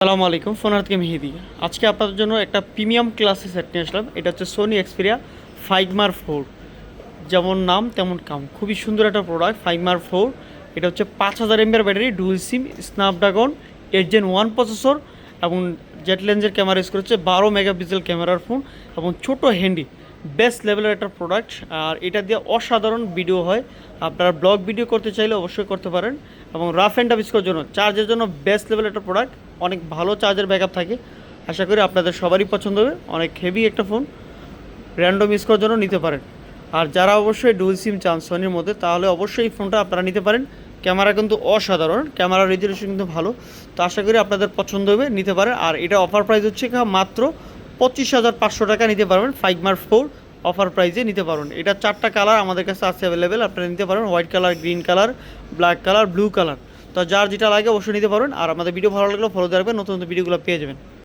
আসসালামু আলাইকুম, ফোনার থেকে মেহেদি। আজকে আপনাদের জন্য একটা প্রিমিয়াম ক্লাসের সেট নিয়ে আসলাম। এটা হচ্ছে সোনি এক্সপিরিয়া 5R4। যেমন নাম তেমন কাম, খুবই সুন্দর একটা প্রোডাক্ট 5R4। এটা হচ্ছে 5000 mAh ব্যাটারি, ডুয়েল সিম, স্ন্যাপড্রাগন 8 Gen 1 প্রসেসর এবং জেট লেন্সের ক্যামেরা ইউজ করেছে, 12 মেগাপিক্সেল ক্যামেরার ফোন এবং ছোট হ্যান্ডি বেস্ট লেভেলের একটা প্রোডাক্ট। আর এটা দিয়ে অসাধারণ ভিডিও হয়। আপনারা ব্লগ ভিডিও করতে চাইলে অবশ্যই করতে পারেন এবং রাফ অ্যান্ড টাফ ইউজ করার জন্য, চার্জের জন্য বেস্ট লেভেলের একটা প্রোডাক্ট। অনেক ভালো চার্জের ব্যাকআপ থাকে। আশা করি আপনাদের সবারই পছন্দ হবে। অনেক হেভি একটা ফোন, র্যান্ডম ইউজ করার জন্য নিতে পারেন। আর যারা অবশ্যই ডুয়েল সিম চান সোনির মধ্যে, তাহলে অবশ্যই এই ফোনটা আপনারা নিতে পারেন। ক্যামেরা কিন্তু অসাধারণ, ক্যামেরা রেজুলেশন কিন্তু ভালো। তো আশা করি আপনাদের পছন্দ হবে, নিতে পারেন। আর এটা অফার প্রাইস হচ্ছে মাত্র 25,500 টাকা নিতে পারবেন। 5R4 অফার প্রাইসে নিতে পারবেন। এটা 4টা কালার আমাদের কাছে আছে অ্যাভেলেবেল, আপনারা নিতে পারেন। White colour, green colour, black colour, blue colour. তো যার যেটা লাগে অবশ্যই নিতে পারবেন। আর আমাদের ভিডিও ভালো লাগলে ফলো দিয়ে রাখবেন, নতুন নতুন ভিডিওগুলো পেয়ে যাবেন।